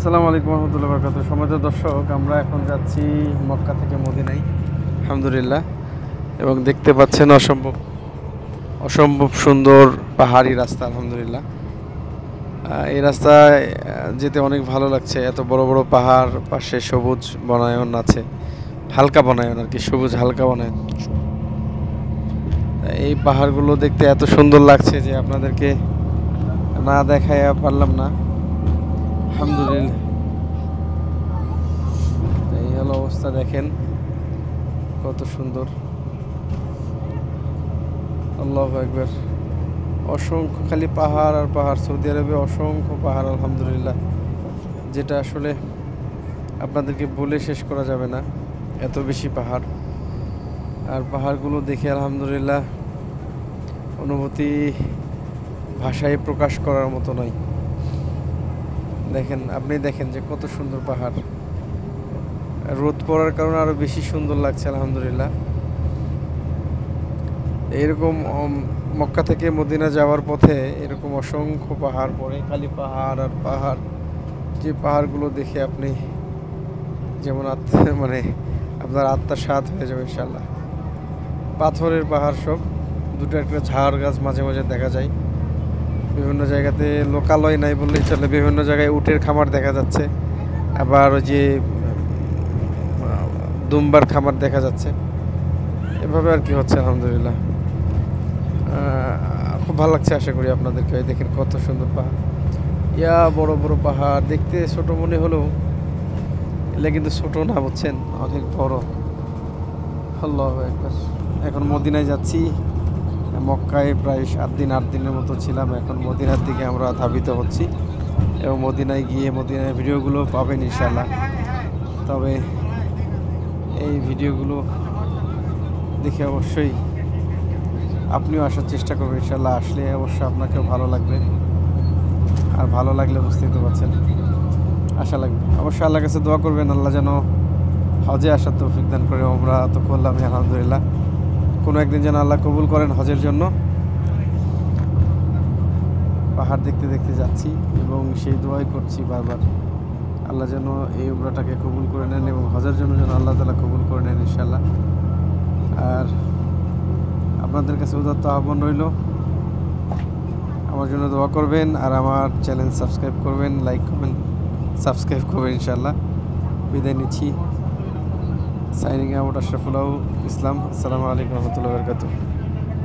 আসসালামু আলাইকুম রহমতুল্লাহ বরকাতুহ। সম্মানিত দর্শক, আমরা এখন যাচ্ছি মক্কা থেকে মদিনায় আলহামদুলিল্লাহ, এবং দেখতে পাচ্ছেন অসম্ভব অসম্ভব সুন্দর পাহাড়ি রাস্তা আলহামদুলিল্লাহ। এই রাস্তায় যেতে অনেক ভালো লাগছে। এত বড় বড় পাহাড়, পাশে সবুজ বনায়ন আছে, হালকা বনায়ন আর কি, সবুজ হালকা বনায়ন। এই পাহাড়গুলো দেখতে এত সুন্দর লাগছে যে আপনাদেরকে না দেখায় পারলাম না। আলহামদুলিল্লাহ, এই হলো অবস্থা, দেখেন কত সুন্দর। আল্লাহু আকবার। অসংখ্য খালি পাহাড় আর পাহাড়, সৌদি আরবে অসংখ্য পাহাড় আলহামদুলিল্লাহ, যেটা আসলে আপনাদেরকে বলে শেষ করা যাবে না, এত বেশি পাহাড়। আর পাহাড়গুলো দেখে আলহামদুলিল্লাহ অনুভূতি ভাষায় প্রকাশ করার মতো নয়। দেখেন, আপনি দেখেন যে কত সুন্দর পাহাড়। রোদ পড়ার কারণে আরো বেশি সুন্দর লাগছে আলহামদুলিল্লাহ। এরকম মক্কা থেকে মদিনা যাওয়ার পথে এরকম অসংখ্য পাহাড় পড়ে, খালি পাহাড় আর পাহাড়। যে পাহাড়গুলো দেখে আপনি যেমন মানে আপনার আত্মা স্বাদ হয়ে যাবে ইনশাল্লাহ। পাথরের পাহাড় সব, দুটো একটা ঝাড় গাছ মাঝে মাঝে দেখা যায়। বিভিন্ন জায়গাতে লোকালয় নাই বললেই চলে, বিভিন্ন জায়গায় উটের খামার দেখা যাচ্ছে, আবার ওই যে দুম্বার খামার দেখা যাচ্ছে। এভাবে আর কি হচ্ছে আলহামদুলিল্লাহ। খুব ভালো লাগছে, আশা করি আপনাদেরকে। দেখেন কত সুন্দর পাহাড়, বড় বড় পাহাড়। দেখতে ছোট মনে হলেও এগুলো কিন্তু ছোট না, বুঝছেন, অনেক বড়। আল্লাহু আকবার। এখন মদিনায় যাচ্ছি। মক্কায় প্রায় 7 দিন 8 দিনের মতো ছিলাম। এখন মদিনার দিকে আমরা ধাবিত হচ্ছি, এবং মদিনায় গিয়ে মদিনার ভিডিওগুলো পাবেন ইনশাআল্লাহ। তবে এই ভিডিওগুলো দেখে অবশ্যই আপনিও আসার চেষ্টা করবেন ইনশাআল্লাহ। আসলে অবশ্যই আপনাকেও ভালো লাগবে, আর ভালো লাগলে বুঝতেই তো পারছেন, আশা লাগবে। অবশ্যই আল্লাহর কাছে দোয়া করবেন, আল্লাহ যেন হজে আসার তৌফিক দান করে। আমরা তো করলামই আলহামদুলিল্লাহ, কোনো একদিন যেন আল্লাহ কবুল করেন হজের জন্য। পাহাড় দেখতে দেখতে যাচ্ছি, এবং সেই দোয়াই করছি বারবার, আল্লাহ যেন এই উমরাটাকে কবুল করে নেন, এবং হজের জন্য যেন আল্লাহ তাআলা কবুল করে নেন ইনশাআল্লাহ। আর আপনাদের কাছে উদাত্ত আহ্বান রইল, আমার জন্য দোয়া করবেন, আর আমার চ্যানেল সাবস্ক্রাইব করবেন, লাইক করবেন, সাবস্ক্রাইব করবেন ইনশাআল্লাহ। বিদায় নিচ্ছি। Signing out, Ashraful Islam. আসসালামু আলাইকুম রহমতুল্লাহি ওয়া বারাকাতুহু।